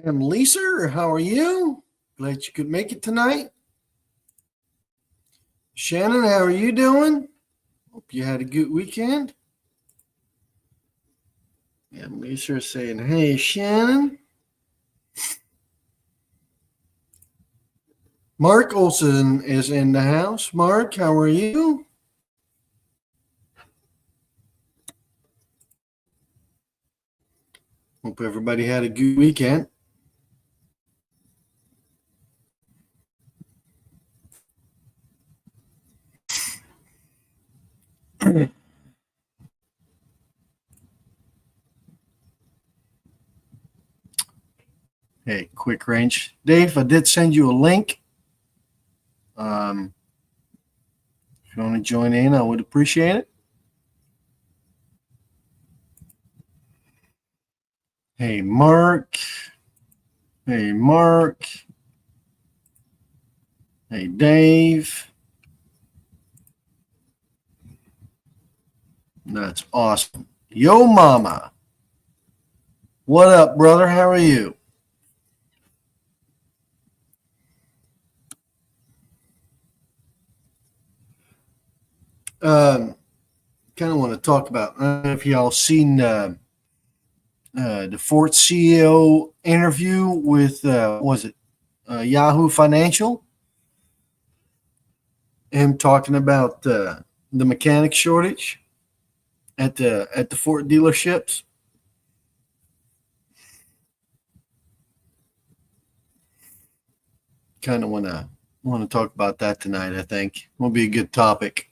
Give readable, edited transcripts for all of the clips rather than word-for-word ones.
I'm Lisa. How are you? Glad you could make it tonight. Shannon, how are you doing? Hope you had a good weekend. Yeah, Lisa is saying, hey, Shannon. Mark Olson is in the house. Mark, how are you? Hope everybody had a good weekend. Hey, quick range. Dave, I did send you a link. If you want to join in, I would appreciate it. Hey, Mark. Hey, Mark. Hey, Dave. That's awesome. Yo, mama. What up, brother? How are you? Kind of want to talk about. I don't know if y'all seen the Fort CEO interview with was it Yahoo Financial? Him talking about the mechanic shortage at the Ford dealerships. Kind of want to talk about that tonight. I think will be a good topic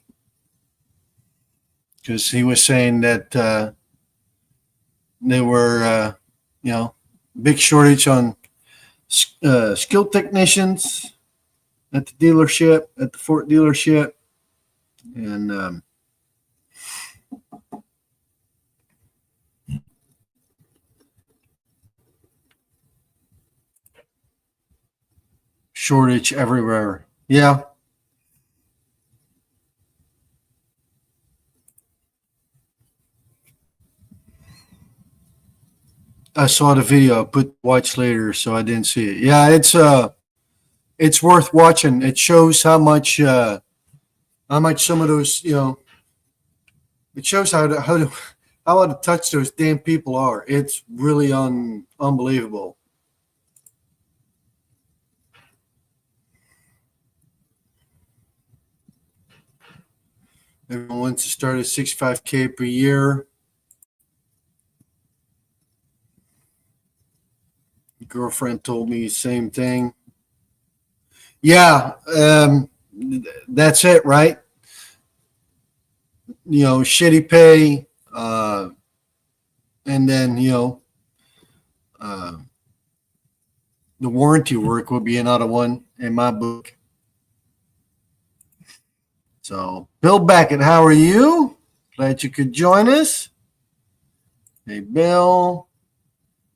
because he was saying that there were big shortage on skilled technicians at the dealership at the Ford dealership, and shortage everywhere. Yeah. I saw the video. I put watch later, so I didn't see it. Yeah, it's worth watching. It shows how much some of those it shows how out of touch those damn people are. It's really unbelievable. Everyone wants to start at 65K per year. Girlfriend told me the same thing. Yeah, that's it, right? Shitty pay, and then uh, the warranty work would be another one in my book. So, Bill Beckett, how are you? Glad you could join us. Hey, Bill.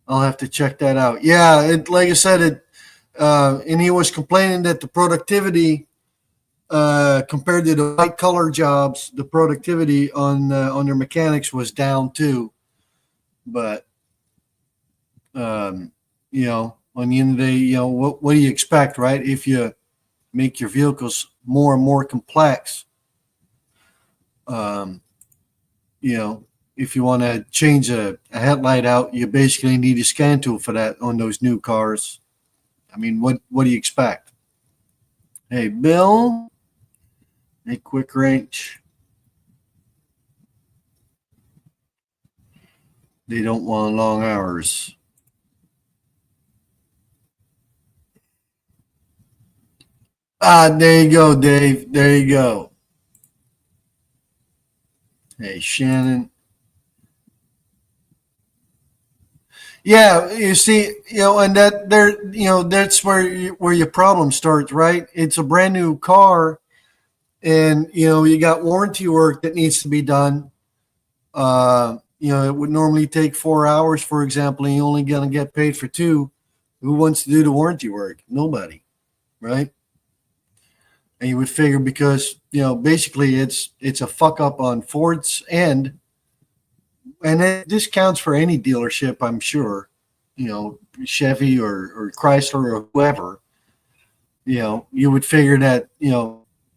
I'll have to check that out. Yeah, like I said, and he was complaining that the productivity compared to the white collar jobs, the productivity on their mechanics was down too. But on the end of the day, what do you expect, right? If you make your vehicles more and more complex, um, if you want to change a headlight out, you basically need a scan tool for that on those new cars. I mean, what do you expect? Hey, Bill. Hey, quick range. They don't want long hours. There you go, Dave. There you go. Hey, Shannon. Yeah, you see, and that's where your problem starts, right? It's a brand new car, and you got warranty work that needs to be done. It would normally take 4 hours, for example, and you're only going to get paid for two. Who wants to do the warranty work? Nobody, right? And you would figure because basically it's a fuck up on Ford's end, and this counts for any dealership, I'm sure. Chevy or Chrysler or whoever, you would figure that,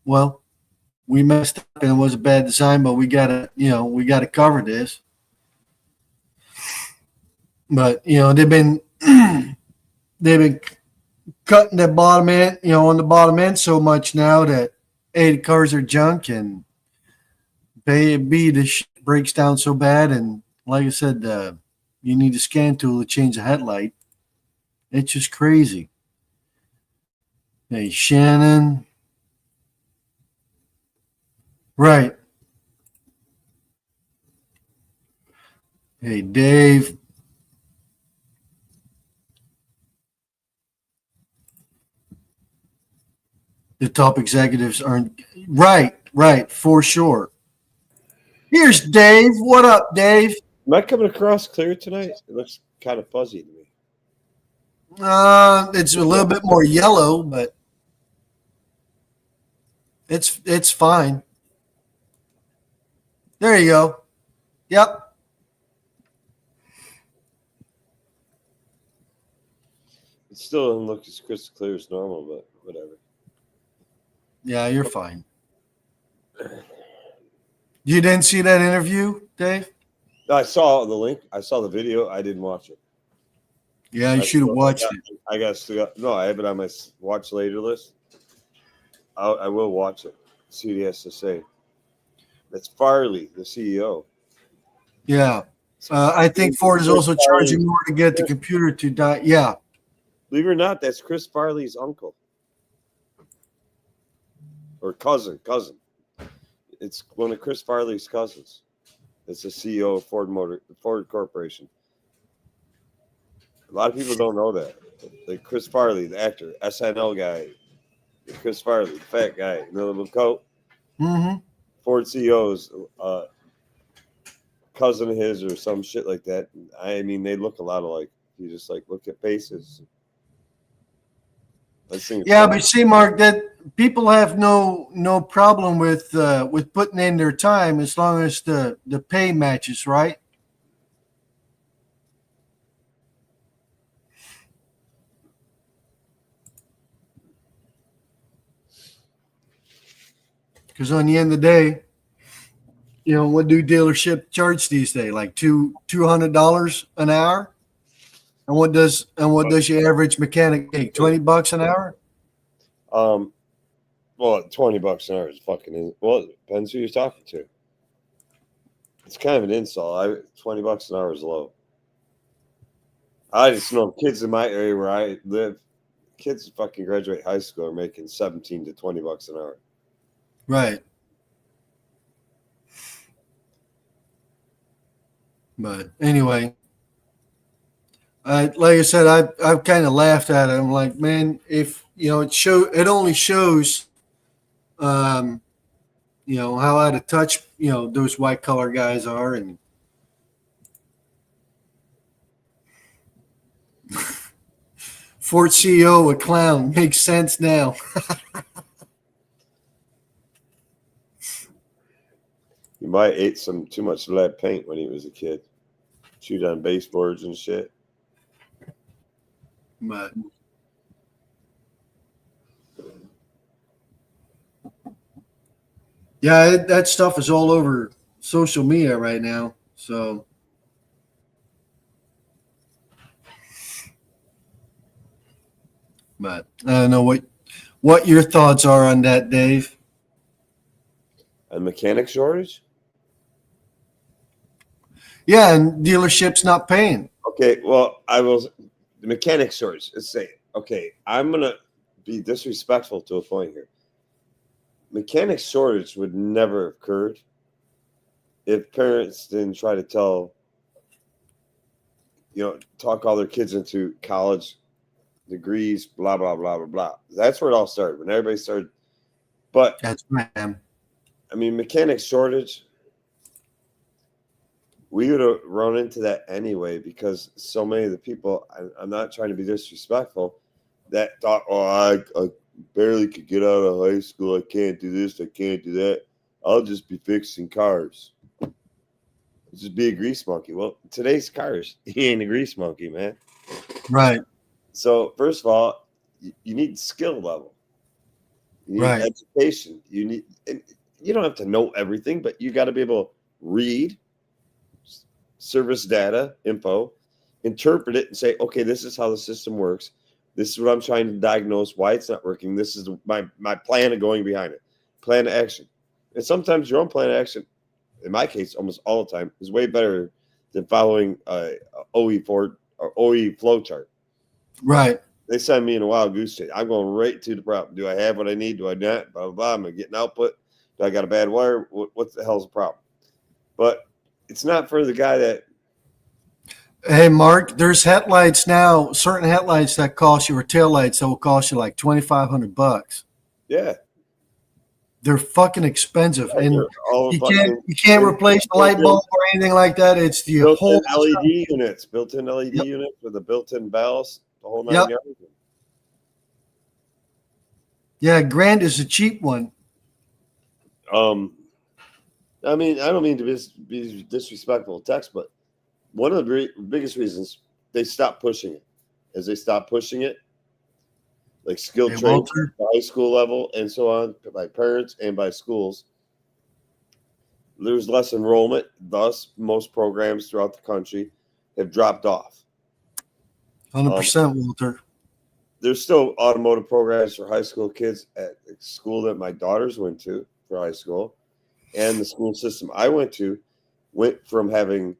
well, we messed up and it was a bad design, but we gotta cover this. But they've been cutting the bottom end, on the bottom end so much now that A, the cars are junk, and B, the shit breaks down so bad. And like I said, you need a scan tool to change the headlight. It's just crazy. Hey, Shannon. Right. Hey, Dave. The top executives aren't right, for sure. Here's Dave. What up, Dave? Am I coming across clear tonight? It looks kind of fuzzy to me. It's a little bit more yellow, but it's fine. There you go. Yep. It still doesn't look as crystal clear as normal, but whatever. Yeah, you're fine. You didn't see that interview, Dave? No, I saw the link. I saw the video. I didn't watch it. Yeah, you should have watched it. I got to. No, I have it on my watch later list. I will watch it. See what he has to say. That's Farley, the CEO. Yeah. I think Ford is also charging more to get the computer to die. Yeah. Believe it or not, that's Chris Farley's uncle. Or cousin. It's one of Chris Farley's cousins. It's the CEO of Ford Corporation. A lot of people don't know that. Like Chris Farley, the actor, SNL guy. Chris Farley, the fat guy in the little coat. Mm-hmm. Ford CEO's cousin of his or some shit like that. I mean, they look a lot alike. You just look at faces. Yeah, but see, Mark, that people have no problem with putting in their time as long as the pay matches, right? Because on the end of the day, what do dealership charge these days? Like $200 an hour? And what does your average mechanic take? $20 an hour? Well, $20 an hour is fucking. Well, it depends who you're talking to. It's kind of an insult. $20 an hour is low. I just know kids in my area where I live, kids who fucking graduate high school are making $17 to $20 an hour. Right. But anyway, like I said, I've kind of laughed at it. I'm like, man, if it only shows, how out of touch those white collar guys are, and Ford CEO a clown makes sense now. He might ate too much lead paint when he was a kid. Chewed on baseboards and shit. But yeah, that stuff is all over social media right now. So, but I don't know what your thoughts are on that, Dave. A mechanic shortage? Yeah, and dealerships not paying. Okay, well, the mechanic shortage. Let's say, okay, I'm gonna be disrespectful to a point here. Mechanic shortage would never have occurred if parents didn't try to talk all their kids into college degrees, blah blah blah blah blah. That's where it all started. When everybody started, but That's right. I mean, mechanic shortage. We would have run into that anyway because so many of the people, I'm not trying to be disrespectful, that thought, I barely could get out of high school. I can't do this. I can't do that. I'll just be fixing cars. Just be a grease monkey. Well, today's cars, he ain't a grease monkey, man. Right. So first of all, you need skill level. You need Right. education. And you don't have to know everything, but you got to be able to read, service data, info, interpret it, and say, okay, this is how the system works. This is what I'm trying to diagnose, why it's not working. This is my plan of going behind it. Plan of action. And sometimes your own plan of action, in my case, almost all the time, is way better than following a OE4 or OE flow chart. Right. They send me in a wild goose chase. I'm going right to the problem. Do I have what I need? Do I not? Blah, blah, blah. Am I getting output? Do I got a bad wire? What the hell's the problem? But it's not for the guy that, Hey, Mark, there's headlights now, certain headlights that cost you, or tail lights that will cost you like $2,500. yeah. They're fucking expensive, and All you fucking can't replace the light built-in bulb or anything like that. It's the whole. LED units, built-in LED Yep. units with a built-in ballast, the whole nine Yep. yards. Yeah, grand is a cheap one. I mean, I don't mean to be disrespectful of text, but one of the biggest reasons they stopped pushing it is they stopped pushing it, like skilled Hey, trade, Walter. high school level, and so on, by parents and by schools. There's less enrollment, thus most programs throughout the country have dropped off. 100%, Walter. There's still automotive programs for high school kids at the school that my daughters went to for high school, and the school system I went to went from having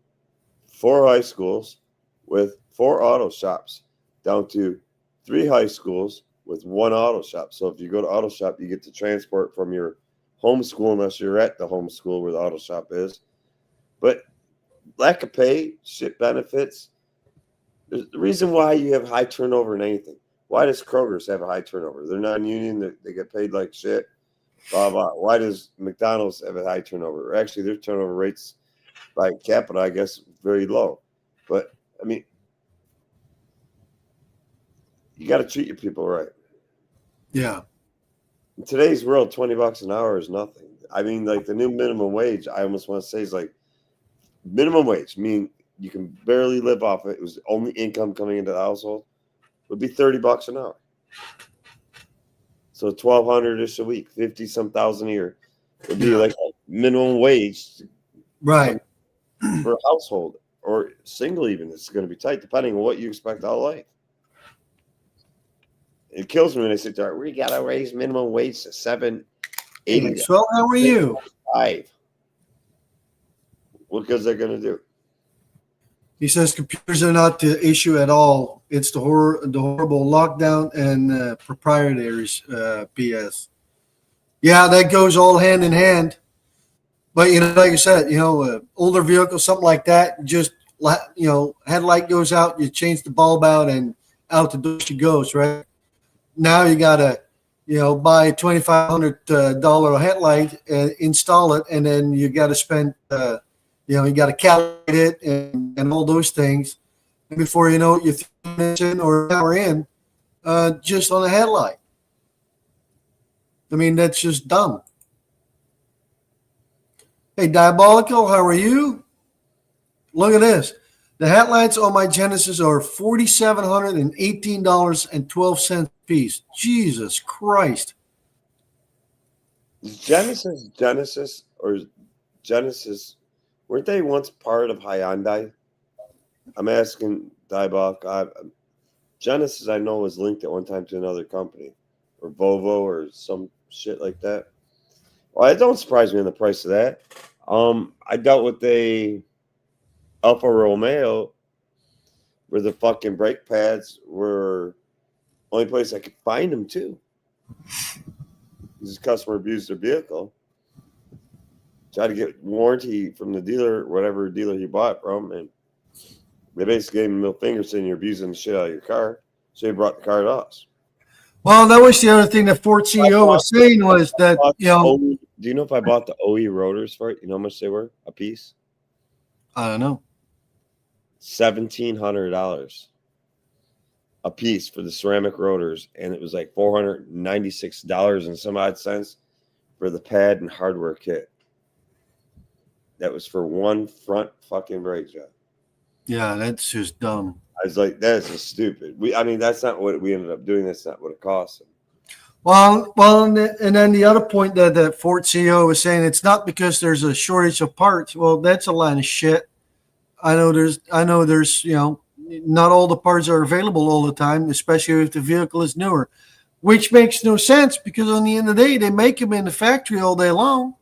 4 high schools with 4 auto shops down to 3 high schools with 1 auto shop. So if you go to auto shop, you get to transport from your home school unless you're at the home school where the auto shop is. But lack of pay, shit benefits. There's the reason why you have high turnover in anything. Why does Kroger's have a high turnover? They're non-union. They get paid like shit. Blah, blah. Why does McDonald's have a high turnover? Actually, their turnover rates by capita, I guess, very low. But, I mean, you got to treat your people right. Yeah. In today's world, $20 an hour is nothing. I mean, like the new minimum wage, I almost want to say is like minimum wage, meaning you can barely live off it. It was the only income coming into the household, would be $30 an hour. So 1,200-ish a week, 50 some thousand a year would be like a minimum wage Right. for a household or single. Even it's going to be tight depending on what you expect out of life. It kills me when they sit there. We got to raise minimum wage to $7.80. So how are you? $5. What good's that going to do? He says computers are not the issue at all. It's the horrible lockdown and proprietaries BS. Yeah, that goes all hand in hand. But like I said, older vehicle, something like that, just headlight goes out, you change the bulb out, and out the door she goes. Right now, you gotta buy a $2,500 headlight and install it, and then you got to spend you got to calibrate it and all those things. And before you know it, you're 3 minutes in or an hour in just on a headlight. I mean, that's just dumb. Hey, Diabolical, how are you? Look at this. The headlights on my Genesis are $4,718.12 a piece. Jesus Christ. Genesis, weren't they once part of Hyundai? I'm asking Diabolical. Genesis, I know, was linked at one time to another company, or Volvo, or some shit like that. Well, it don't surprise me in the price of that. I dealt with a Alfa Romeo where the fucking brake pads were only place I could find them too. This customer abused their vehicle. Tried to get warranty from the dealer, whatever dealer he bought from, and they basically gave him middle finger saying you're abusing the shit out of your car. So he brought the car to us. Well, that was the other thing that Ford CEO was saying was that, do you know if I bought the OE rotors for it? You know how much they were a piece? I don't know. $1,700 a piece for the ceramic rotors, and it was like $496 and some odd cents for the pad and hardware kit. That was for one front fucking brake job. Yeah, that's just dumb. I was like, that's just stupid. I mean, that's not what we ended up doing. That's not what it cost them. Well, and then the other point that Ford CEO was saying, it's not because there's a shortage of parts. Well, that's a line of shit. I know there's, not all the parts are available all the time, especially if the vehicle is newer, which makes no sense because on the end of the day, they make them in the factory all day long.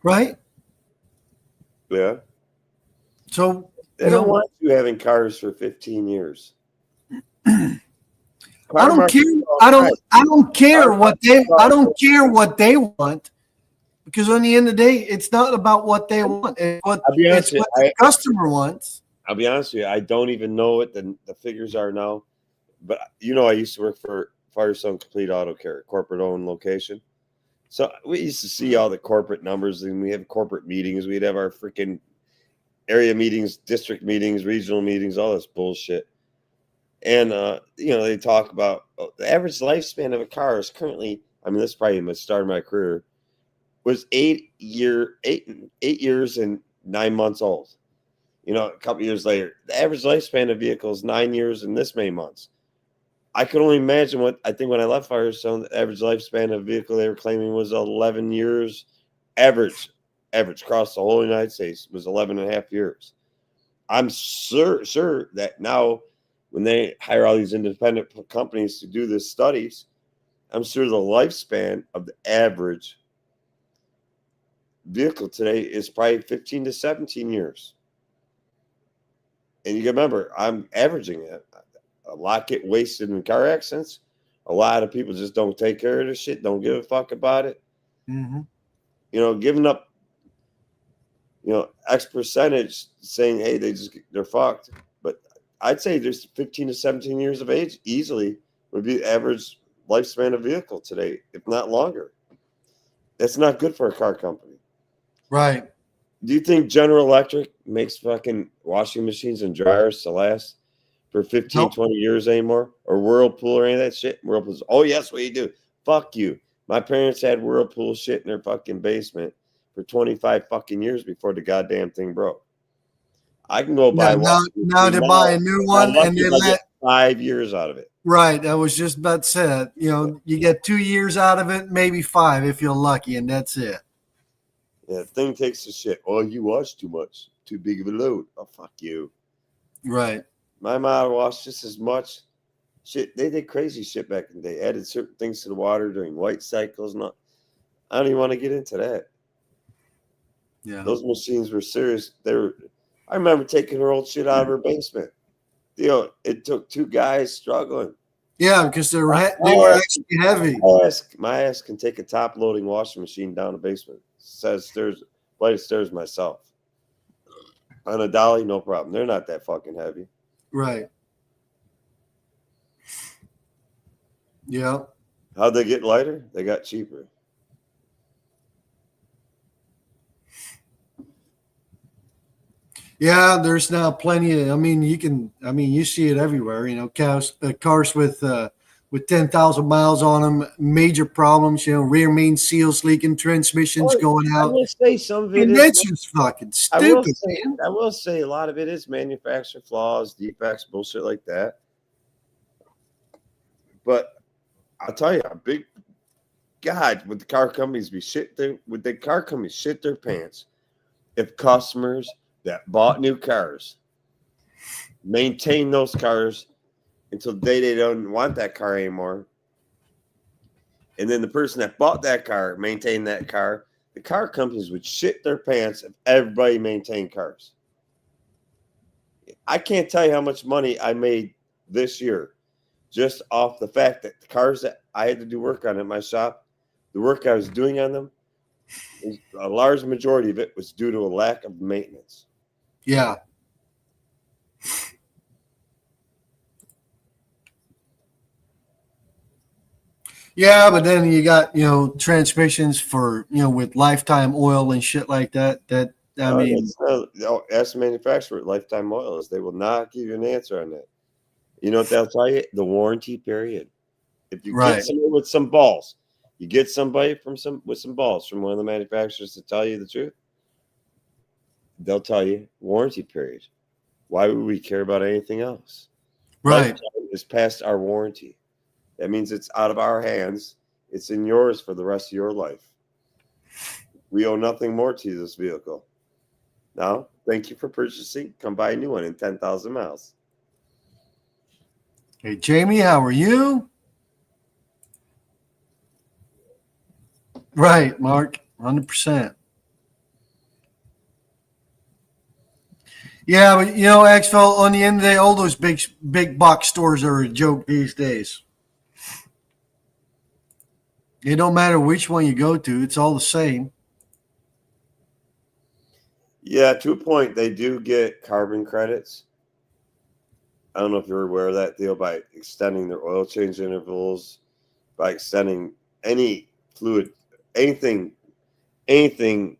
Right? Yeah. So, They don't want you having cars for 15 years. I don't care. I don't care what they want, because on the end of the day, it's not about what they want. It's what the customer wants. I'll be honest with you. I don't even know what the figures are now, but I used to work for Firestone Complete Auto Care, corporate owned location. So we used to see all the corporate numbers, and we have corporate meetings. We'd have our freaking area meetings, district meetings, regional meetings, all this bullshit. And they talk about the average lifespan of a car is currently, I mean, this is probably the start of my career, was 8 years and 9 months old. A couple years later, the average lifespan of a vehicle is 9 years and this many months. I could only imagine I think when I left Firestone, the average lifespan of a vehicle they were claiming was 11 years. Average across the whole United States was 11 and a half years. I'm sure that now when they hire all these independent companies to do these studies, I'm sure the lifespan of the average vehicle today is probably 15 to 17 years. And you can remember, I'm averaging it. A lot get wasted in car accidents. A lot of people just don't take care of this shit, don't give a fuck about it. Mm-hmm. Giving up, X percentage saying, hey, they're fucked. But I'd say there's 15 to 17 years of age easily would be the average lifespan of vehicle today, if not longer. That's not good for a car company. Right. Do you think General Electric makes fucking washing machines and dryers to last for 15, 20 years anymore? Or Whirlpool or any of that shit? Whirlpool's, oh, yes, we do. Fuck you. My parents had Whirlpool shit in their fucking basement for 25 fucking years before the goddamn thing broke. I can go buy now they buy a new one and they let 5 years out of it. Right. I was just about to say that. You get 2 years out of it, maybe 5 if you're lucky, and that's it. Yeah, the thing takes the shit. Oh, you wash too much. Too big of a load. Oh, fuck you. Right. My mom washed just as much. Shit, they did crazy shit back in the day. Added certain things to the water during white cycles. I don't even want to get into that. Yeah. Those machines were serious. I remember taking her old shit out of her basement. It took 2 guys struggling. Yeah, because they were actually heavy. My ass can take a top-loading washing machine down the basement. Flight of stairs myself. On a dolly, no problem. They're not that fucking heavy. Right. Yeah. How'd they get lighter? They got cheaper. Yeah, there's now plenty of. You see it everywhere. Cars with 10,000 miles on them, major problems. Rear main seals leaking, transmissions going out. I will say some of it that's just fucking stupid. I will say a lot of it is manufacturer flaws, defects, bullshit like that. But I'll tell you, big God, would the car companies shit their pants if customers that bought new cars maintain those cars until the day they don't want that car anymore. And then the person that bought that car maintained that car. The car companies would shit their pants if everybody maintained cars. I can't tell you how much money I made this year just off the fact that the cars that I had to do work on at my shop, the work I was doing on them, a large majority of it was due to a lack of maintenance. Yeah. Yeah, but then you got, transmissions for, with lifetime oil and shit like that. Ask the manufacturer at Lifetime Oil is they will not give you an answer on that. You know what they'll tell you? The warranty period. If you get somebody with some balls, you get somebody with some balls from one of the manufacturers to tell you the truth, they'll tell you warranty period. Why would we care about anything else? Right. Lifetime is past our warranty. That means it's out of our hands. It's in yours for the rest of your life. We owe nothing more to this vehicle. Now, thank you for purchasing. Come buy a new one in 10,000 miles. Hey, Jamie, how are you? Right, Mark, 100%. Yeah, but Axel, on the end of the day, all those big box stores are a joke these days. It don't matter which one you go to; it's all the same. Yeah, to a point, they do get carbon credits. I don't know if you're aware of that deal by extending their oil change intervals, by extending any fluid, anything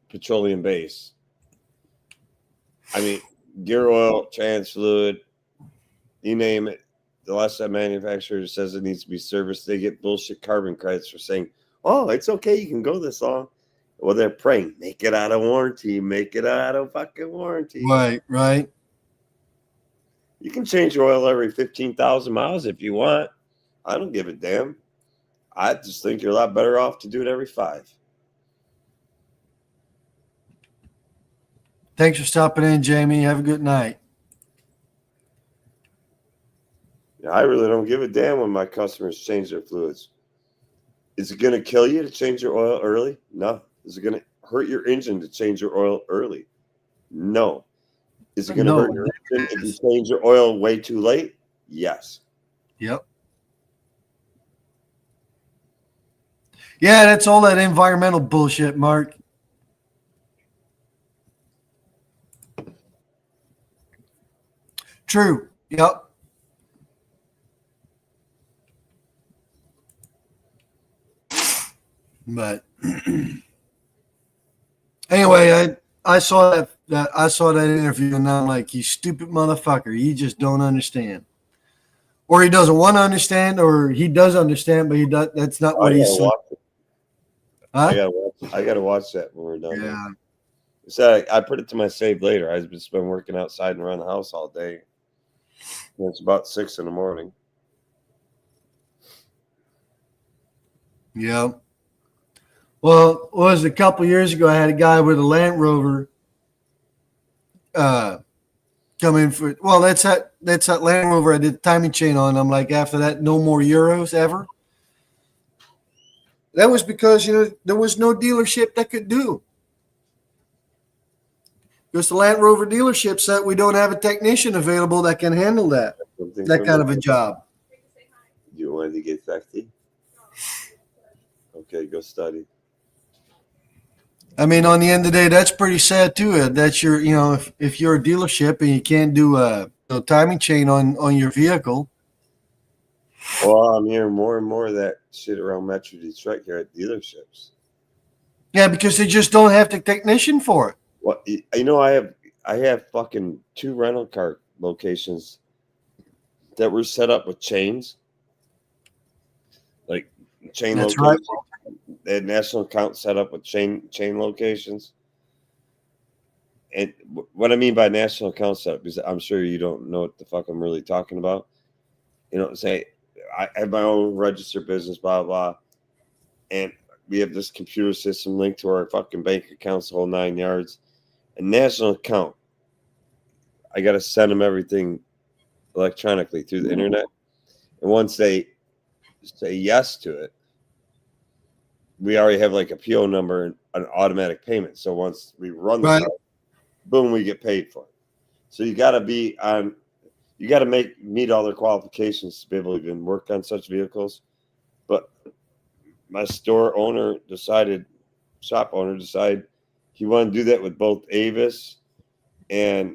petroleum based. I mean, gear oil, trans fluid, you name it. The less that manufacturer says it needs to be serviced, they get bullshit carbon credits for saying, "Oh, it's okay, you can go this long." Well, they're praying, make it out of warranty, make it out of fucking warranty. Right. You can change your oil every 15,000 miles if you want. I don't give a damn. I just think you're a lot better off to do it every 5. Thanks for stopping in, Jamie. Have a good night. I really don't give a damn when my customers change their fluids. Is it going to kill you to change your oil early? No. Is it going to hurt your engine to change your oil early? No. Is it going to hurt your engine if you change your oil way too late? Yes. Yep. Yeah, that's all that environmental bullshit, Mark. True. Yep. But anyway, I saw that interview and I'm like, you stupid motherfucker, you just don't understand. Or he doesn't want to understand, or he does understand, but he does. That's not what he's saying. Huh? I gotta watch that when we're done. Yeah. So I put it to my save later. I've just been working outside and around the house all day. And it's about 6 a.m. Yeah. Well, it was a couple years ago. I had a guy with a Land Rover come in for. Well, that's that Land Rover I did the timing chain on. I'm like, after that, no more Euros ever. That was because there was no dealership that could do. Because the Land Rover dealership said we don't have a technician available that can handle that kind of a job. You wanted to get sexy? Okay, go study. I mean, on the end of the day, that's pretty sad too. That's your, if you're a dealership and you can't do a timing chain on your vehicle. Well, I'm hearing more and more of that shit around Metro Detroit here at dealerships. Yeah, because they just don't have the technician for it. Well, I have fucking 2 rental car locations that were set up with chains, like chain That's locations. right. They had national accounts set up with chain locations. And what I mean by national account setup is I'm sure you don't know what the fuck I'm really talking about. Say I have my own registered business, blah blah, and we have this computer system linked to our fucking bank accounts, the whole 9 yards. A national account, I got to send them everything electronically through the internet, and once they say yes to it, we already have like a PO number and an automatic payment. So once we run the car, boom, we get paid for it. So you got to meet all their qualifications to be able to even work on such vehicles. But my shop owner decided he wanted to do that with both Avis and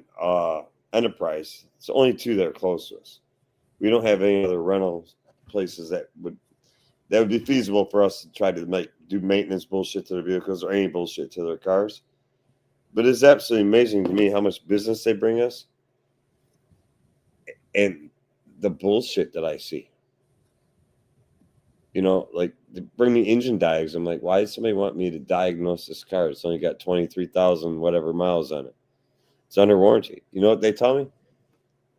Enterprise. It's the only 2 that are close to us. We don't have any other rental places that would be feasible for us to try to do maintenance bullshit to their vehicles or any bullshit to their cars. But it's absolutely amazing to me how much business they bring us and the bullshit that I see. Like they bring me engine diags. I'm like, why does somebody want me to diagnose this car? It's only got 23,000 whatever miles on it. It's under warranty. You know what they tell me?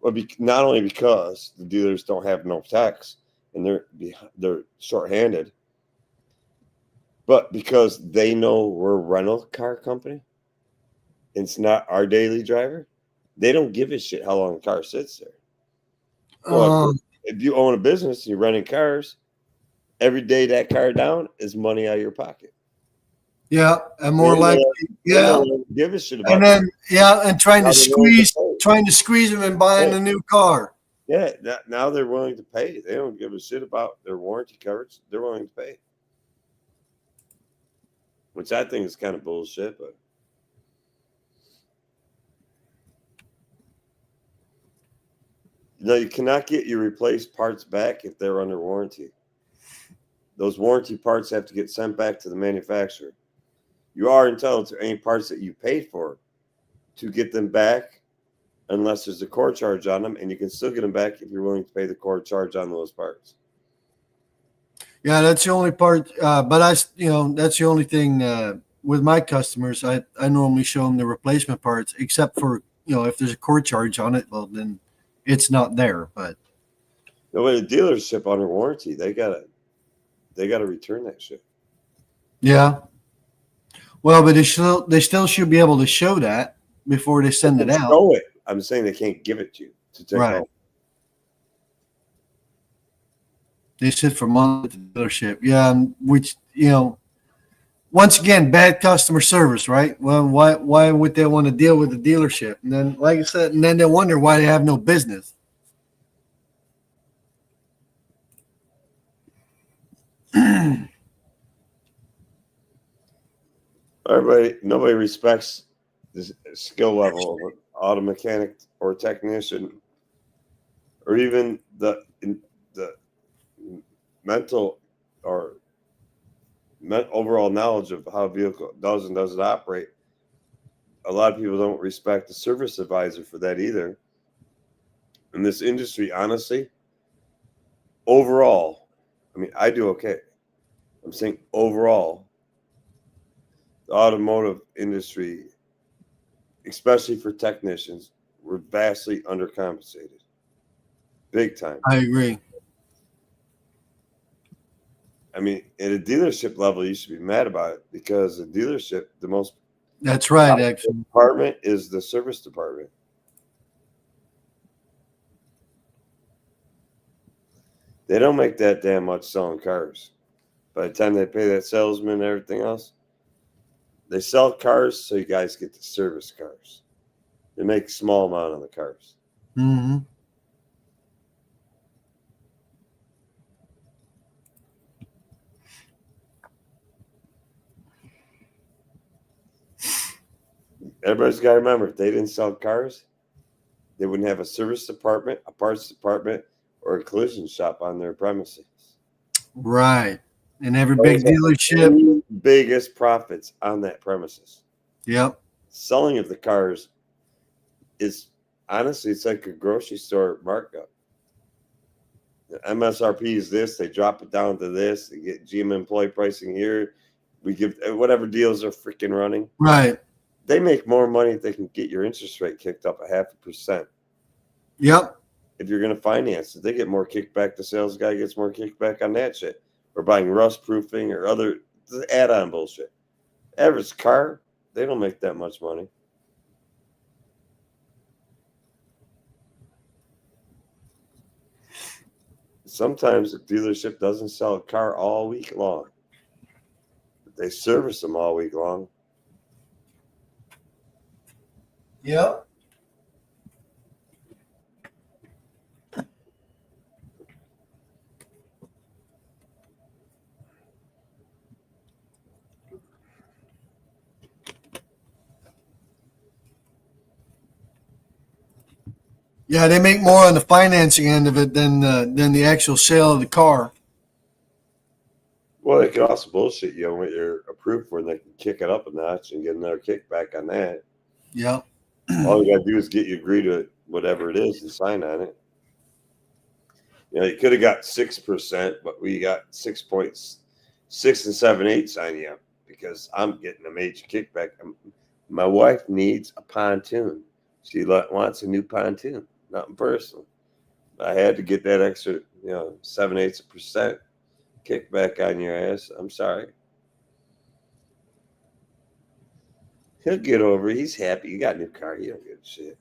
Well, not only because the dealers don't have no techs and they're shorthanded, but because they know we're a rental car company. It's not our daily driver. They don't give a shit how long the car sits there. Well, if you own a business and you're renting cars, every day that car down is money out of your pocket. Yeah, and more likely, yeah. Give a shit about. And then, and trying to squeeze them and buying a new car. Yeah, now they're willing to pay. They don't give a shit about their warranty coverage. They're willing to pay, which I think is kind of bullshit. But you cannot get your replaced parts back if they're under warranty. Those warranty parts have to get sent back to the manufacturer. You are entitled to any parts that you paid for to get them back unless there's a core charge on them, and you can still get them back if you're willing to pay the core charge on those parts. Yeah, that's the only part. But that's the only thing with my customers. I normally show them the replacement parts, except for, if there's a core charge on it, well, then it's not there. But with a dealership under warranty, they gotta return that shit. Yeah. Well, but they still should be able to show that before they send it out. Show it. I'm saying they can't give it to you to take home. They sit for months at the dealership. Yeah, which, once again, bad customer service, right? Well, why would they want to deal with the dealership? And then, like I said, and then they wonder why they have no business. Nobody respects the skill level of an auto mechanic or technician, or even the mental or overall knowledge of how a vehicle does and doesn't operate. A lot of people don't respect the service advisor for that either. In this industry, honestly, overall, I mean, I do okay. I'm saying overall, the automotive industry, especially for technicians, we're vastly undercompensated. Big time. I agree. I mean, at a dealership level, you should be mad about it because the dealership, the most that's right, actually, department is the service department. They don't make that damn much selling cars. By the time they pay that salesman and everything else, they sell cars so you guys get to service cars. They make a small amount on the cars. Mm-hmm. Everybody's got to remember, if they didn't sell cars, they wouldn't have a service department, a parts department, or a collision shop on their premises. Right. And every big dealership, biggest profits on that premises. Yep. Selling of the cars is honestly, it's like a grocery store markup. The MSRP is this, they drop it down to this, they get GM employee pricing here. We give whatever deals are freaking running. Right. They make more money if they can get your interest rate kicked up 0.5%. Yep. If you're going to finance it, they get more kickback. The sales guy gets more kickback on that shit. Or buying rust proofing or other add-on bullshit. Average car, they don't make that much money. Sometimes the dealership doesn't sell a car all week long. But they service them all week long. Yep. Yeah, they make more on the financing end of it than the actual sale of the car. Well, they can also bullshit you on what you're approved for, and they can kick it up a notch and get another kickback on that. Yeah. All you got to do is get you agree to it, whatever it is, and sign on it. You could have got 6%, but we got 6.6 and 7/8 on you because I'm getting a major kickback. My wife needs a pontoon. She wants a new pontoon, nothing personal. I had to get that extra, 7/8% kickback on your ass. I'm sorry. He'll get over it. He's happy. You got a new car. He don't give a shit.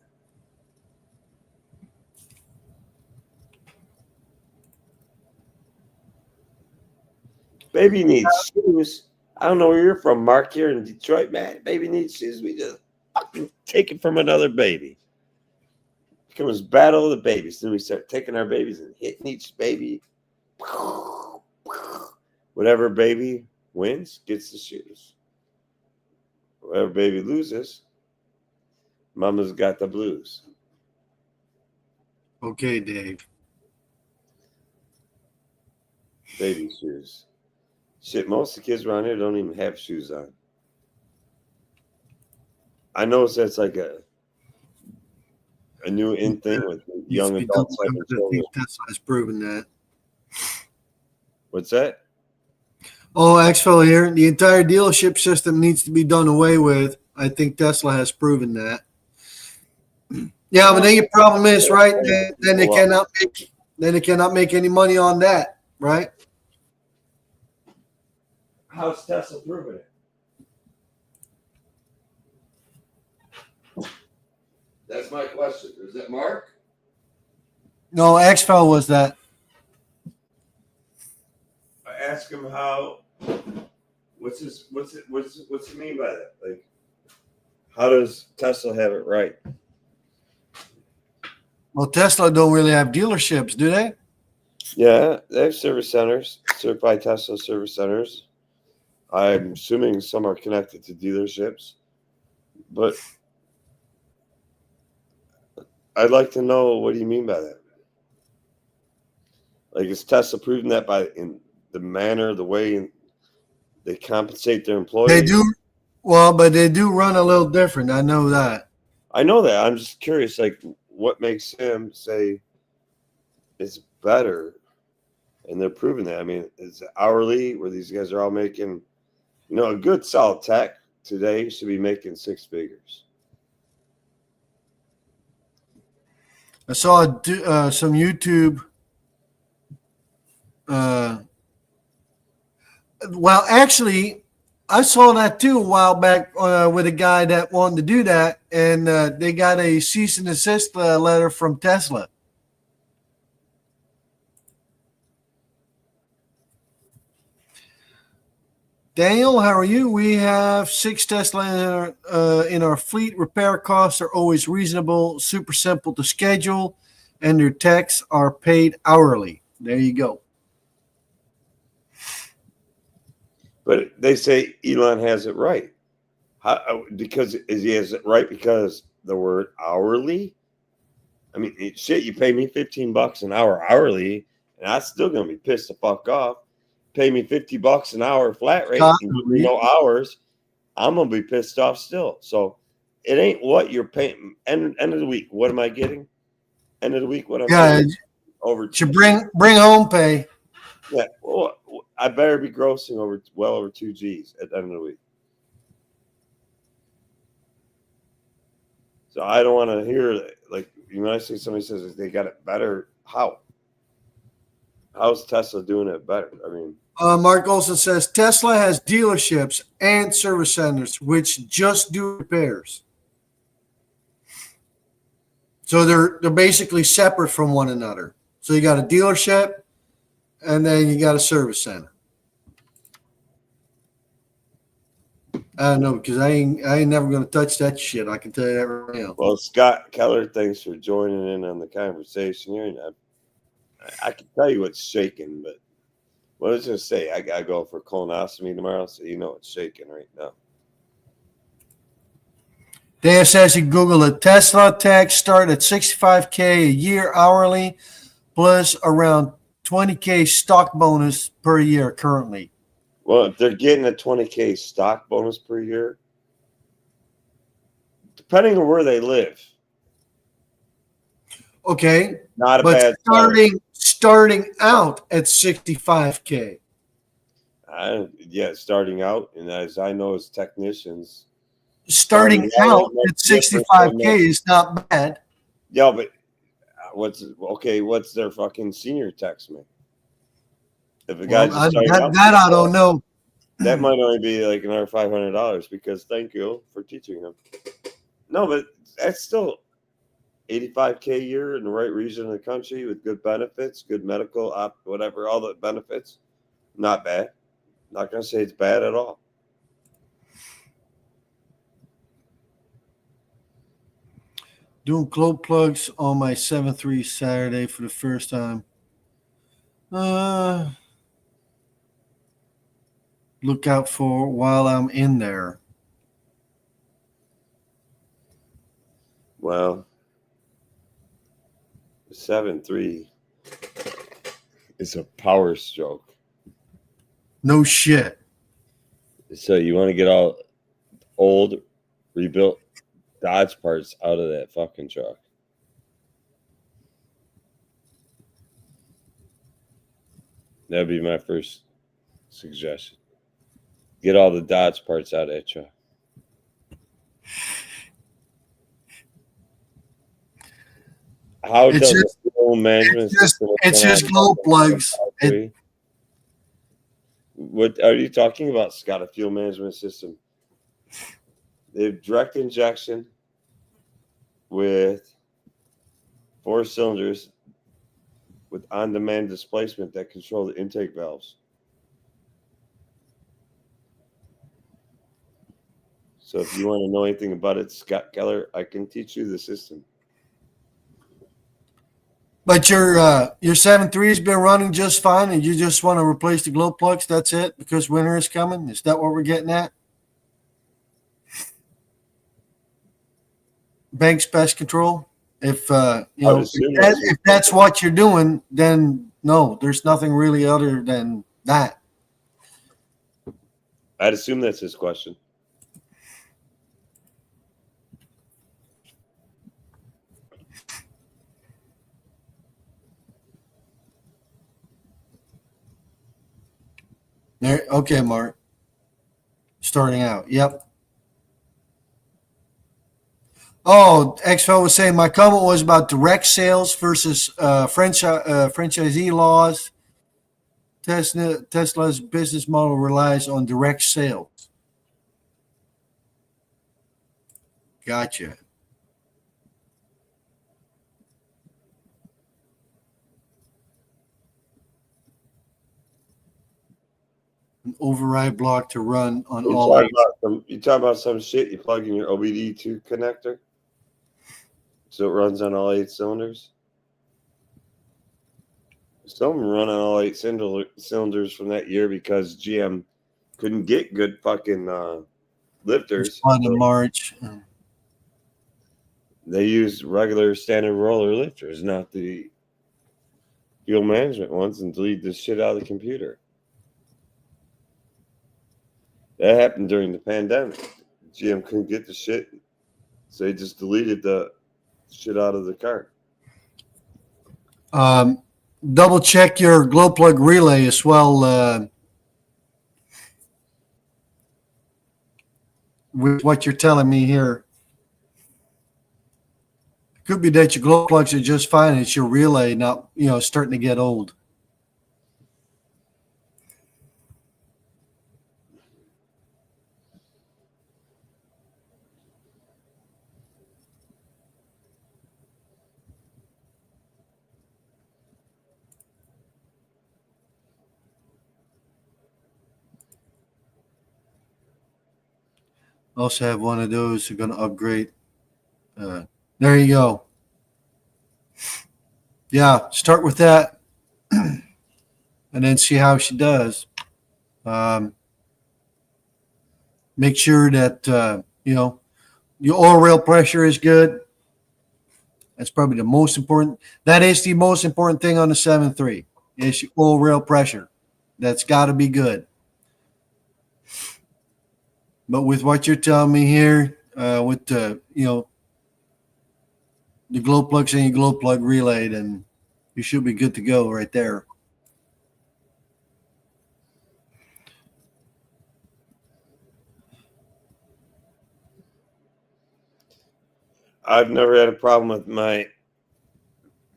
Baby needs shoes. I don't know where you're from, Mark. Here in Detroit, man. Baby needs shoes. We just fucking take it from another baby. It becomes battle of the babies. Then we start taking our babies and hitting each baby. Whatever baby wins gets the shoes. Whatever baby loses, mama's got the blues. Okay, Dave. Baby shoes. Shit, most of the kids around here don't even have shoes on. I know that's like a new in thing with young adults having I children. think Tesla has proven that. What's that? Oh, Axfell here. The entire dealership system needs to be done away with. I think Tesla has proven that. Yeah, but then your problem is, right? Then they cannot make any money on that, right? How's Tesla proving it? That's my question. Is that Mark? No, Axfell was that. I ask him how. What's it mean by that? Like, how does Tesla have it right? Well, Tesla don't really have dealerships, do they? Yeah, they have service centers, certified Tesla service centers. I'm assuming some are connected to dealerships, but I'd like to know, what do you mean by that? Like, is Tesla proving that by in the manner, the way they compensate their employees? They do. Well, but they do run a little different. I know that. I know that. I'm just curious, like, what makes him say it's better? And they're proving that. I mean, it's hourly where these guys are all making, a good solid tech today should be making six figures. I saw some YouTube. Well, actually, I saw that too a while back with a guy that wanted to do that, and they got a cease and desist letter from Tesla. Daniel, how are you? We have 6 Tesla in our fleet. Repair costs are always reasonable, super simple to schedule, and their techs are paid hourly. There you go. But they say Elon has it right. Because he has it right because the word hourly? I mean, shit, you pay me $15 an hour hourly, and I'm still going to be pissed the fuck off. Pay me $50 an hour flat rate, and no hours, I'm gonna be pissed off still. So it ain't what you're paying. End of the week, what am I getting? End of the week, what I'm paying over. You bring home pay. Yeah, well, I better be grossing well over 2 G's at the end of the week. So I don't want to hear, like, when I say somebody says they got it better. How's Tesla doing it better? I mean. Mark Olson says Tesla has dealerships and service centers which just do repairs. So they're basically separate from one another. So you got a dealership and then you got a service center. I don't know, because I ain't never going to touch that shit. I can tell you that right now. Well, Scott Keller, thanks for joining in on the conversation here. And I can tell you what's shaking, but what I was going to say, I got to go for colonoscopy tomorrow, so it's shaking right now. Dan says you Google it. Tesla tax start at $65K a year hourly, plus around $20K stock bonus per year currently. Well, if they're getting a $20K stock bonus per year, depending on where they live. Okay. Not a bad starting out at $65K. Yeah, starting out, and as I know as technicians, starting out, out at 65K is not bad. Yeah, but what's their fucking senior tax man? If a guy just starting out, That I don't know. that might only be like another $500 because thank you for teaching them. No, but that's still 85K a year in the right region of the country with good benefits, good medical, whatever, all the benefits. Not bad. Not gonna say it's bad at all. Doing glow plugs on my 7.3 Saturday for the first time. Look out for while I'm in there. Well, 7.3 is a power stroke. No shit. So you want to get all old, rebuilt Dodge parts out of that fucking truck. That'd be my first suggestion. Get all the Dodge parts out of that truck. How It's does just- the fuel management system? It's just glow plugs. What are you talking about, Scott? A fuel management system? They have direct injection with 4 cylinders with on-demand displacement that control the intake valves. So if you want to know anything about it, Scott Keller, I can teach you the system. But your 7.3 has been running just fine, and you just want to replace the glow plugs. That's it, because winter is coming. Is that what we're getting at? Banks pest control. If if that's what you're doing, then no, there's nothing really other than that. I'd assume that's his question. There, okay, Mark. Starting out, yep. Oh, XFL was saying my comment was about direct sales versus franchisee laws. Tesla's business model relies on direct sales. Gotcha. An override block to run on all. You talk about some shit you plug in your OBD2 connector, so it runs on all 8 cylinders. Some of them run on all 8 cylinders from that year because GM couldn't get good fucking lifters. In March. They used regular standard roller lifters, not the fuel management ones, and delete the shit out of the computer. That happened during the pandemic. GM couldn't get the shit, so they just deleted the shit out of the cart. Double check your glow plug relay as well with what you're telling me here. It could be that your glow plugs are just fine. It's your relay not, starting to get old. Also have one of those who are going to upgrade. There you go. Yeah, start with that and then see how she does. Make sure that, your oil rail pressure is good. That's probably the most important. That is the most important thing on the 7.3 is your oil rail pressure. That's got to be good. But with what you're telling me here, with the glow plugs and your glow plug relay, then you should be good to go right there. I've never had a problem with my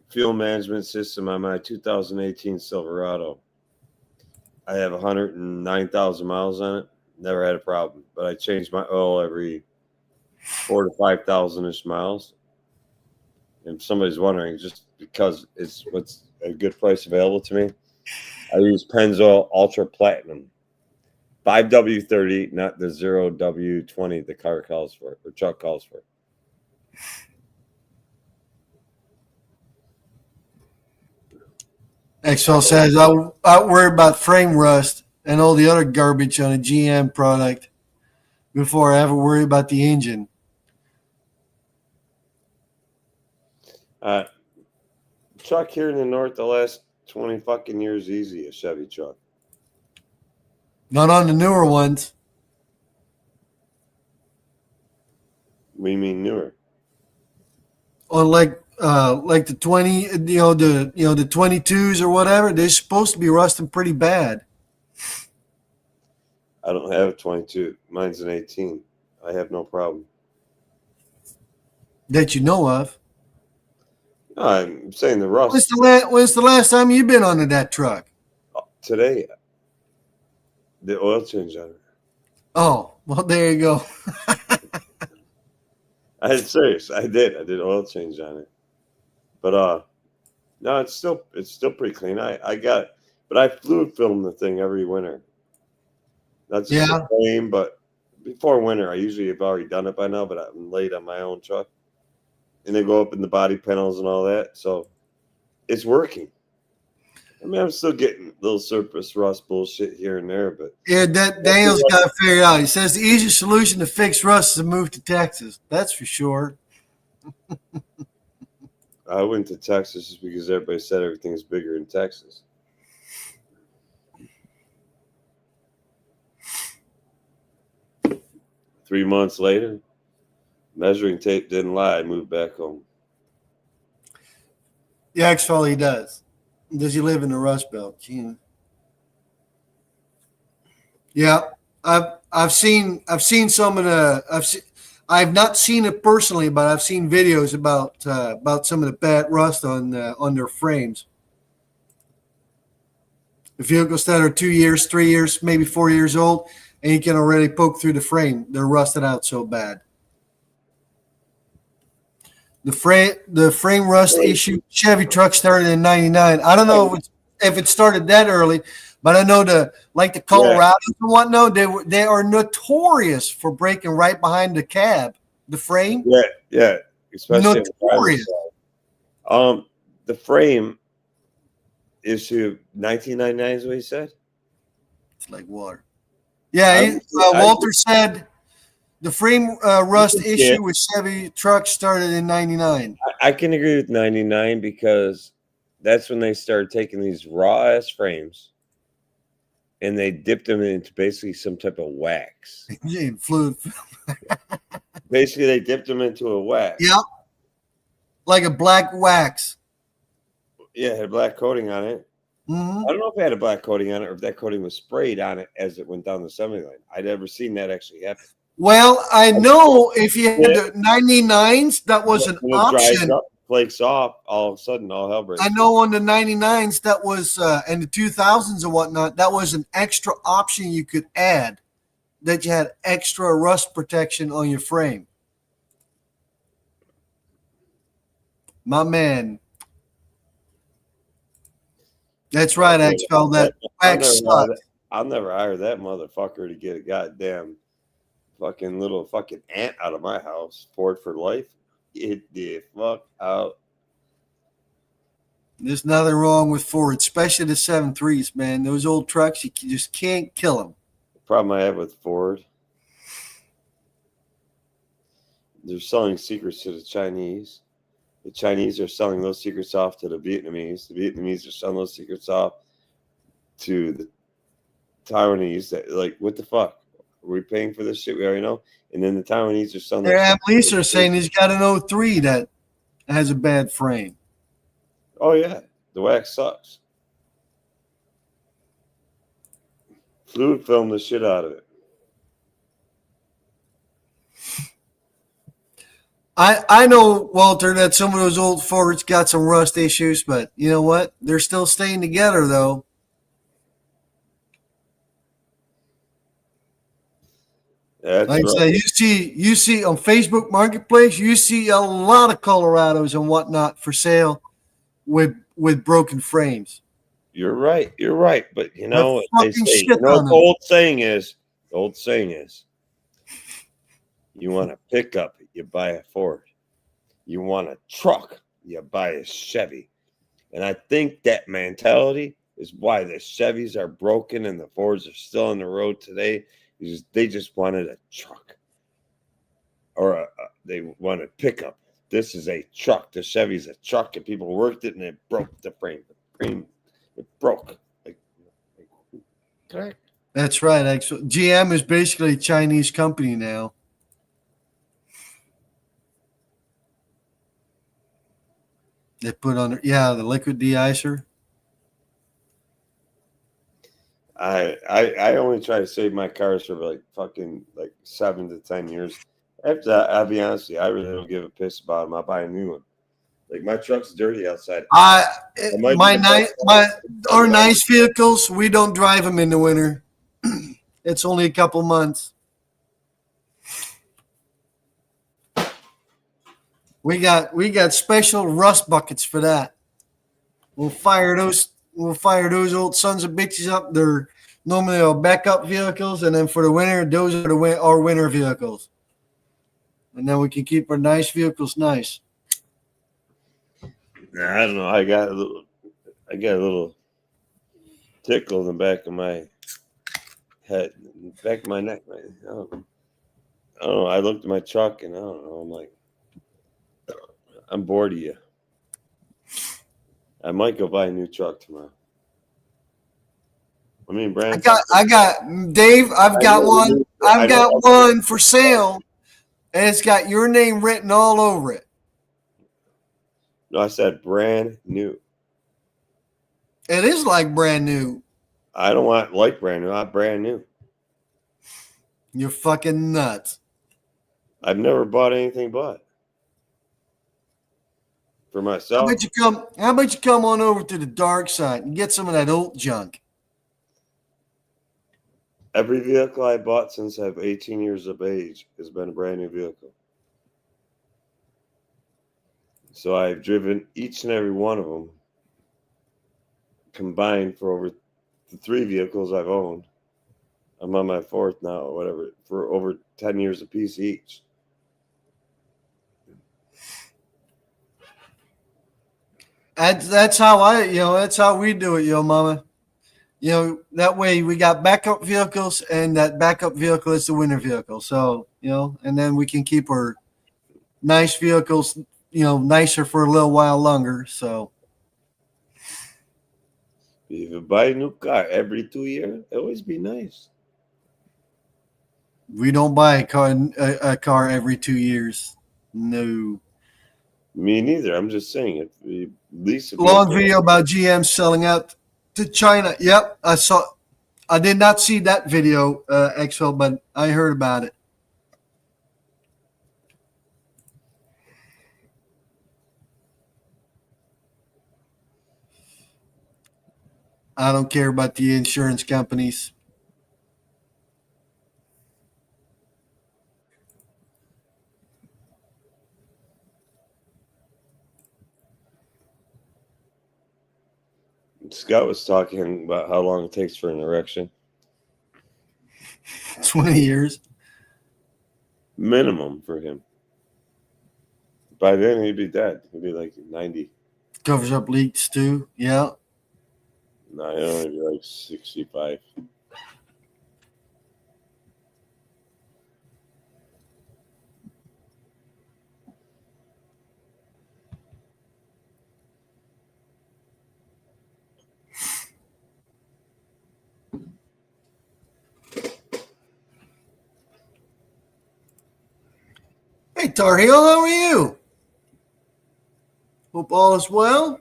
fuel management system on my 2018 Silverado. I have 109,000 miles on it. Never had a problem, but I change my oil every 4,000 to 5,000 ish miles. And if somebody's wondering, just because it's what's a good price available to me, I use Pennzoil Ultra Platinum 5W30, not the 0W20 the car calls for or Chuck calls for. XL says, I worry about frame rust and all the other garbage on a GM product before I ever worry about the engine. Truck here in the north the last 20 fucking years easy, a Chevy truck. Not on the newer ones. We mean newer. On like the 20, the 22s or whatever, they're supposed to be rusting pretty bad. I don't have a 22. Mine's an 18. I have no problem. That you know of. No, I'm saying the rust. When's the last time you've been under that truck? Today, the oil change on it. Oh, well, there you go. I'm serious. I did oil change on it. But no, it's still pretty clean. But I fluid film the thing every winter. Not just the flame, but before winter, I usually have already done it by now, but I'm late on my own truck. And they go up in the body panels and all that. So it's working. I mean, I'm still getting little surface rust bullshit here and there, but yeah, that Daniel's got to figure it out. He says the easiest solution to fix rust is to move to Texas. That's for sure. I went to Texas just because everybody said everything's bigger in Texas. Three months later, measuring tape didn't lie. I moved back home. Yeah, actually, he does. Does he live in the Rust Belt? Yeah, I've seen some of the I've not seen it personally, but I've seen videos about some of the bad rust on their frames. The vehicles that are 2 years, 3 years, maybe 4 years old, and you can already poke through the frame. They're rusted out so bad. The frame rust issue, Chevy truck started in '99. I don't know if it started that early, but I know the Colorados and whatnot, they are notorious for breaking right behind the cab, the frame. Yeah, especially notorious. The frame issue 1999 is what he said. It's like water. Yeah, Walter said the frame rust issue with Chevy trucks started in '99. I can agree with '99 because that's when they started taking these raw ass frames and they dipped them into basically some type of wax. Fluid. Basically, they dipped them into a wax. Yep. Like a black wax. Yeah, it had a black coating on it. Mm-hmm. I don't know if it had a black coating on it or if that coating was sprayed on it as it went down the assembly line. I'd never seen that actually happen. Well, I know if you had the 99s, that was an option. Up, flakes off, all of a sudden, all hell breaks. I know on the 99s, that was, and the 2000s and whatnot, that was an extra option you could add, that you had extra rust protection on your frame. My man. That's right, Axel. That wax sucks. I'll never hire that motherfucker to get a goddamn fucking little fucking ant out of my house. Ford for life. Get the fuck out. There's nothing wrong with Ford, especially the 7.3s, man. Those old trucks, you just can't kill them. The problem I have with Ford, they're selling secrets to the Chinese. The Chinese are selling those secrets off to the Vietnamese. The Vietnamese are selling those secrets off to the Taiwanese. That, like, what the fuck? Are we paying for this shit? We already know. And then the Taiwanese are selling. Their police are saying he's got an 03 that has a bad frame. Oh yeah, the wax sucks. Fluid film the shit out of it. I know, Walter, that some of those old Fords got some rust issues, but you know what? They're still staying together, though. That's Like I say, right. you see on Facebook Marketplace, you see a lot of Colorados and whatnot for sale with broken frames. You're right. You're right. But you They're know, they fucking say, shit what on the them. old saying is, the old saying is, you want a pickup, you buy a Ford. You want a truck, you buy a Chevy. And I think that mentality is why the Chevys are broken and the Fords are still on the road today. Is they just wanted a truck or they want a pickup. This is a truck. The Chevy's a truck, and people worked it and it broke the frame. The frame, it broke. Correct. That's right. Actually, GM is basically a Chinese company now. They put on, the liquid de-icer. I only try to save my cars for like fucking like 7 to 10 years. After that, I'll be honest with you, I really don't give a piss about them. I'll buy a new one. Like my truck's dirty outside. I I might be my the nice best my our guy. nice vehicles, we don't drive them in the winter. It's only a couple months. We got special rust buckets for that. We'll fire those old sons of bitches up. They're normally our backup vehicles, and then for the winter, those are our winter vehicles. And then we can keep our nice vehicles nice. Nah, I don't know. I got a little tickle in the back of my head, back of my neck. I don't know. I looked at my truck and I don't know. I'm like, I'm bored of you. I might go buy a new truck tomorrow. I mean, I Brand. got I got Dave. I've I got know. one. I I've got know. one for sale, and it's got your name written all over it. No, I said brand new. It is like brand new. I don't want like brand new. I want brand new. You're fucking nuts. I've never bought anything but for How myself. about you come? How about you come on over to the dark side and get some of that old junk? Every vehicle I bought since I'm 18 years of age has been a brand new vehicle. So I've driven each and every one of them combined for over the 3 vehicles I've owned. I'm on my 4th now, or whatever, for over 10 years apiece each. That's how that's how we do it, mama. That way we got backup vehicles, and that backup vehicle is the winter vehicle. So and then we can keep our nice vehicles, nicer for a little while longer. So If you buy a new car every 2 years, it always be nice. we don't buy a car every 2 years. No. Me neither. I'm just saying, if you lease a Long vehicle, video about GM selling out to China. Yep, I saw. I did not see that video, Exfil, but I heard about it. I don't care about the insurance companies. Scott was talking about how long it takes for an erection. 20 years. Minimum for him. By then, he'd be dead. He'd be like 90. Covers up leaks too. Yeah. No, he'd only be like 65. Hey, Tar Heel, how are you? Hope all is well.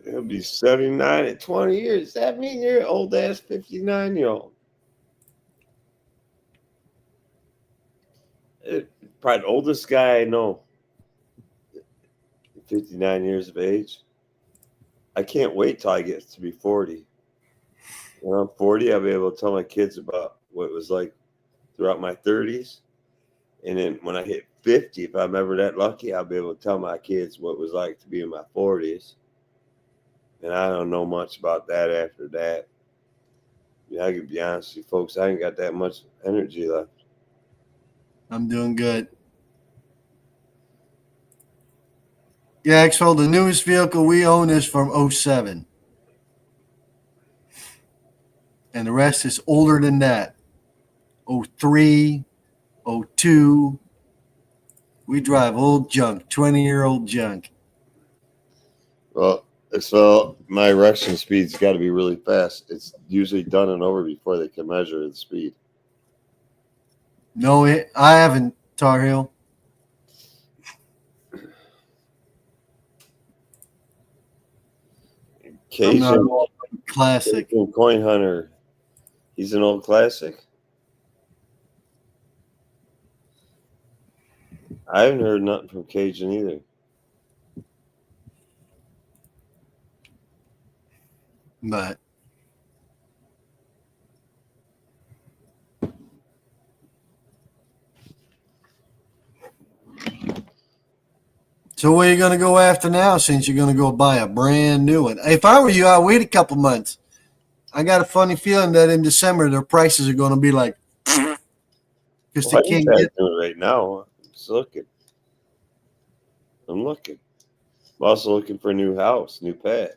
He'll be 79 in 20 years. Does that mean you're an old ass 59-year-old? Probably the oldest guy I know, 59 years of age. I can't wait till I get to be 40. When I'm 40, I'll be able to tell my kids about what it was like throughout my 30s. And then when I hit 50, if I'm ever that lucky, I'll be able to tell my kids what it was like to be in my 40s. And I don't know much about that after that. Yeah, I can be honest with you folks, I ain't got that much energy left. I'm doing good. Yeah, Axel, the newest vehicle we own is from '07. And the rest is older than that. '03, '02. We drive old junk, 20-year-old junk. Well, so my erection speed's got to be really fast. It's usually done and over before they can measure the speed. No, I haven't, Tar Heel. I'm not Cajun, classic. Cajun Coin Hunter, he's an old classic. I haven't heard nothing from Cajun either. But so where are you going to go after now since you're going to go buy a brand new one? If I were you, I'd wait a couple months. I got a funny feeling that in December their prices are going to be like because Well, they I ain't can't get. doing it right now. I'm just looking. I'm looking. I'm also looking for a new house, new pad.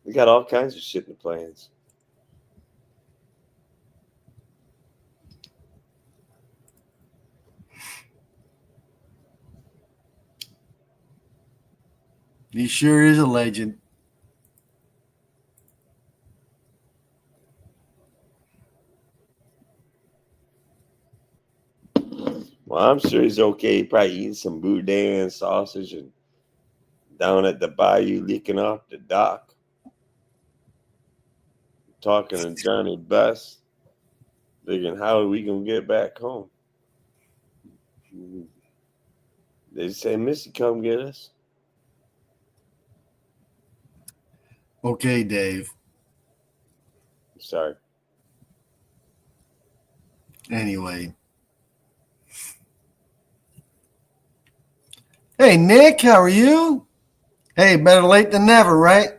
We got all kinds of shit in the plans. He sure is a legend. Well, I'm sure he's okay. He probably eating some boudin sausage and down at the bayou leaking off the dock. Talking to Johnny Best, thinking how are we gonna get back home? They say, Missy, come get us. Okay, Dave. Sorry. Anyway. Hey, Nick, how are you? Hey, better late than never, right?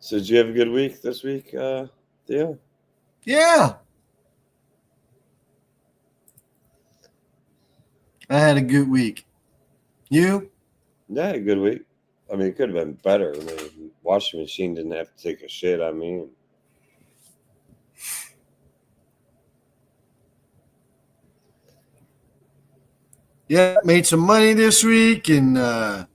So did you have a good week this week, Theo? Yeah. I had a good week. You? Yeah, I had a good week. I mean, it could have been better. I mean, washing machine didn't have to take a shit. I mean, Yeah, made some money this week, and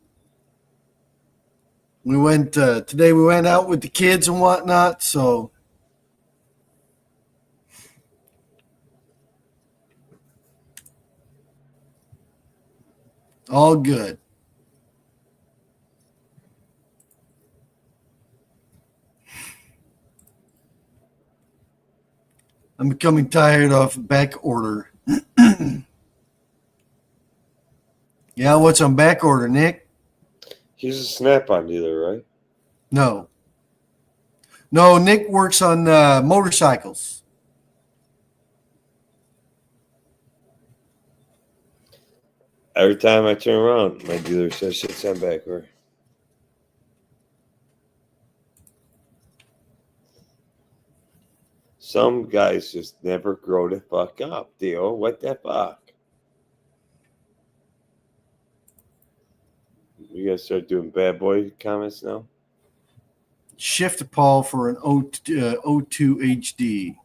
we went today. We went out with the kids and whatnot. So all good. I'm becoming tired of back order. Yeah, what's on back order, Nick? he's a Snap-on dealer, right? No, Nick works on motorcycles. Every time I turn around, my dealer says shit's on back order. Some guys just never grow the fuck up, Theo. What the fuck? You guys start doing bad boy comments now? Shift Paul for an O2 HD.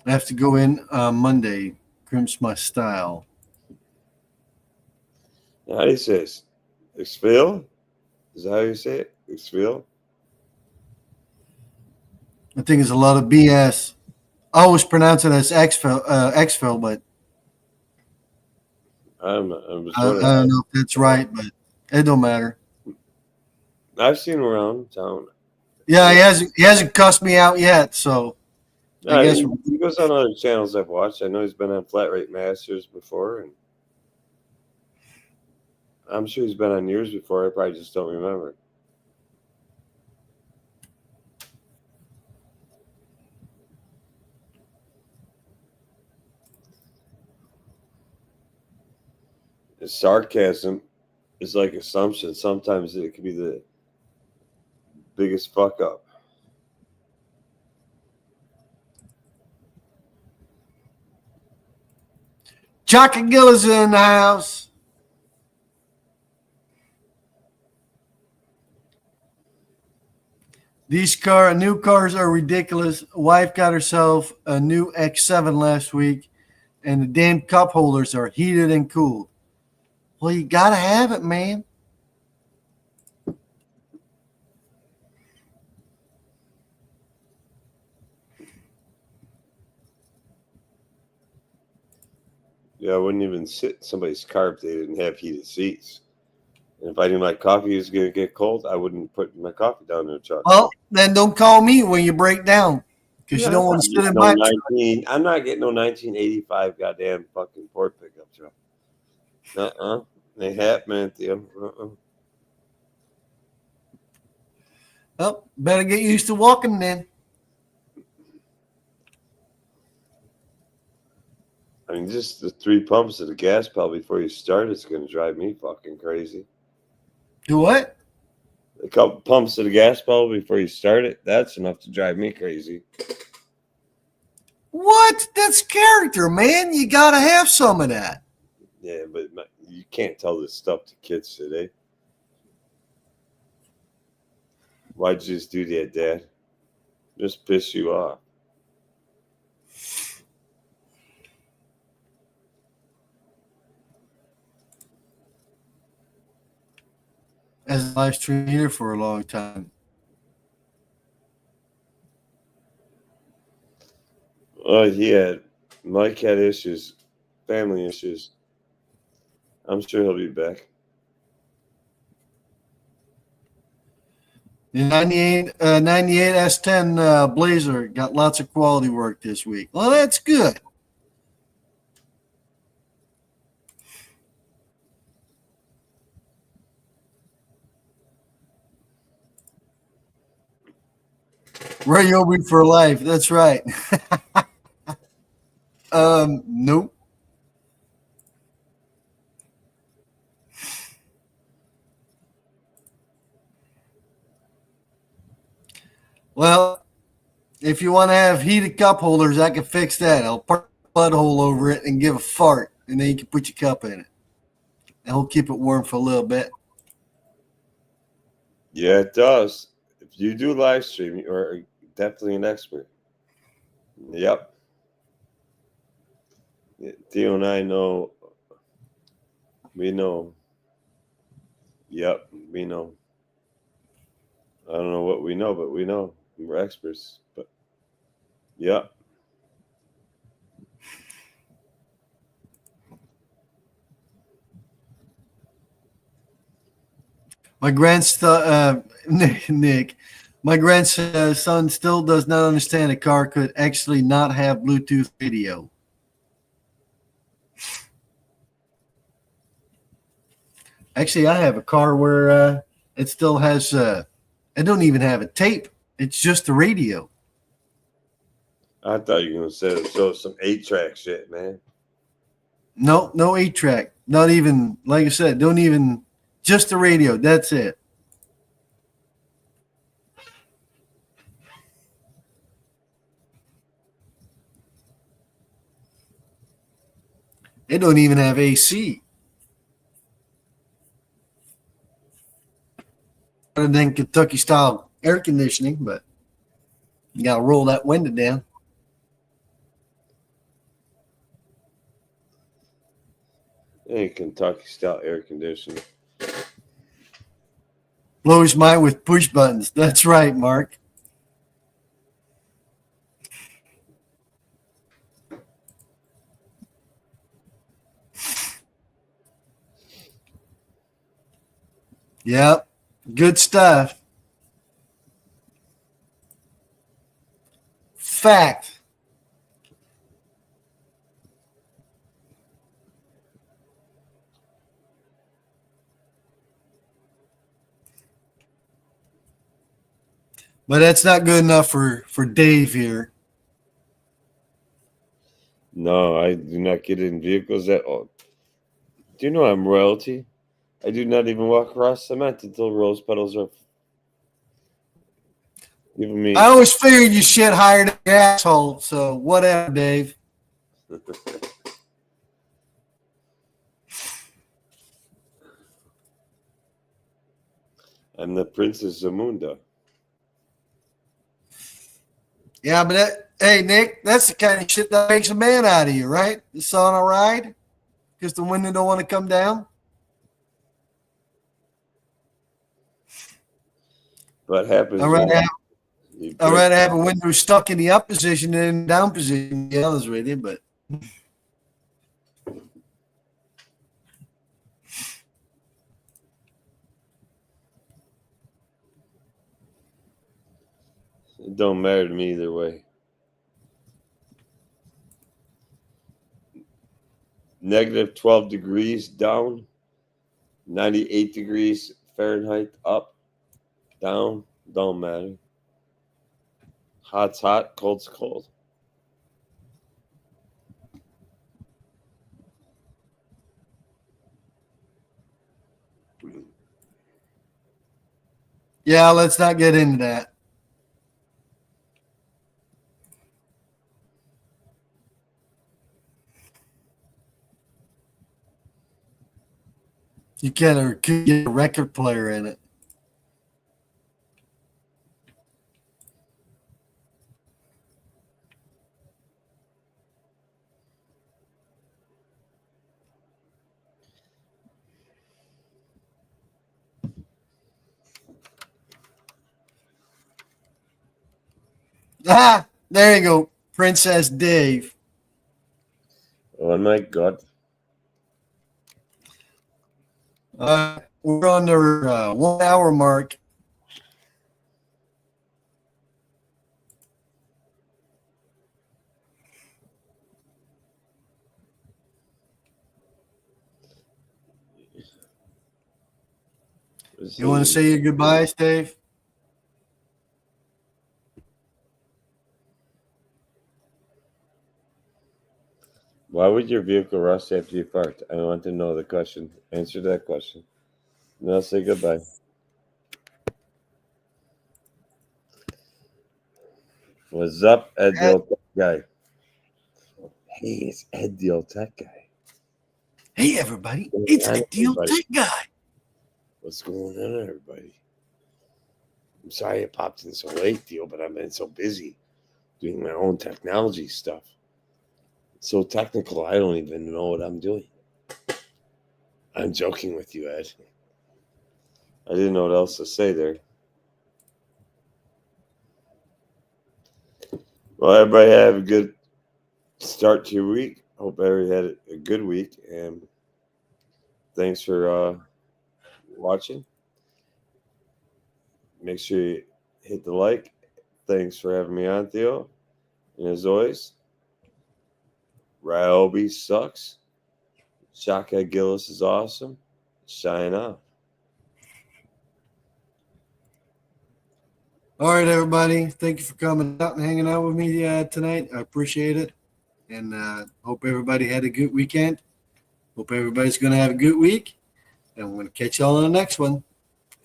I have to go in Monday. Crimps my style. How do you say it? Exfil? Is that how you say it? Exfil? I think it's a lot of BS. I always pronounce it as Exfil, but I'm just I wondering. don't know if that's right, but it don't matter. I've seen him around town. Yeah, he hasn't cussed me out yet, so I guess He goes on other channels I've watched. I know he's been on Flat Rate Masters before, and I'm sure he's been on yours before. I probably just don't remember. His sarcasm is like assumption. Sometimes it could be the biggest fuck up. Jock and Gill is in the house. These new cars are ridiculous. Wife got herself a new X7 last week, and the damn cup holders are heated and cooled. Well, you gotta have it, man. Yeah, I wouldn't even sit in somebody's car if they didn't have heated seats. And if I knew my coffee was going to get cold, I wouldn't put my coffee down in the truck. Well, then don't call me when you break down, because you don't want to sit in my truck. I'm not getting no 1985 goddamn fucking Ford pickup truck. They happen, Theo. Well, better get used to walking then. I mean, just the 3 pumps of the gas pedal before you start is going to drive me fucking crazy. Do what? A couple pumps of the gas pedal before you start it, that's enough to drive me crazy. What? That's character, man. You gotta have some of that. Yeah, but you can't tell this stuff to kids today. Why'd you just do that, Dad? Just piss you off. As a live stream leader for a long time. Oh, Mike had issues, family issues. I'm sure he'll be back. The 98 S10 Blazer got lots of quality work this week. Well, that's good. Ray Obi for life. That's right. Nope. Well, if you want to have heated cup holders, I can fix that. I'll put a blood hole over it and give a fart, and then you can put your cup in it. And he'll keep it warm for a little bit. Yeah, it does. If you do live stream, you're definitely an expert. Yep. Theo and I know. We know. Yep, we know. I don't know what we know, but we know. We're experts. But yep. My grandson, Nick, my grandson still does not understand a car could actually not have Bluetooth video. Actually, I have a car where it still has, it don't even have a tape. It's just the radio. I thought you were going to say show some 8-track shit, man. No 8-track. Not even, like I said, don't even, just the radio. That's it. It don't even have AC. Other than Kentucky style air conditioning, but you got to roll that window down. Hey, Kentucky style air conditioner. Blows mine with push buttons. That's right, Mark. Yep. Good stuff. Fact. But that's not good enough for Dave here. No, I do not get in vehicles at all. Do you know I'm royalty? I do not even walk across cement until rose petals are giving me. I always figured you shit higher than your asshole, so whatever, Dave. I'm the Princess Zamunda. Yeah, but hey, Nick, that's the kind of shit that makes a man out of you, right? The sun all ride because the women don't want to come down. What happens? I'd rather when have a window stuck in the up position than in the down position, to be honest with you, but It don't matter to me either way. Negative 12 degrees down, 98 degrees Fahrenheit up, down, don't matter. Hot's hot, cold's cold. yeah, let's not get into that. You can't get a record player in it. Ah, there you go, Princess Dave. Oh my God. We're on the 1 hour mark. You want to say your goodbyes, Dave? Why would your vehicle rust after you fart? I want to know the question. Answer that question. Then I'll say goodbye. What's up, Ed the old tech guy? Hey, it's Ed the old tech guy. Hey, everybody. It's the Deal Tech Guy. What's going on, everybody? I'm sorry I popped in so late, Deal, but I've been so busy doing my own technology stuff. It's so technical, I don't even know what I'm doing. I'm joking with you, Ed. I didn't know what else to say there. Well, everybody have a good start to your week. Hope everybody had a good week, and thanks for watching. Make sure you hit the like. Thanks for having me on, Theo. And as always, Ryobi sucks. Shaka Gillis is awesome. Shine out. All right, everybody. Thank you for coming out and hanging out with me tonight. I appreciate it. And hope everybody had a good weekend. Hope everybody's going to have a good week. And we're going to catch y'all on the next one.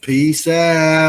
Peace out.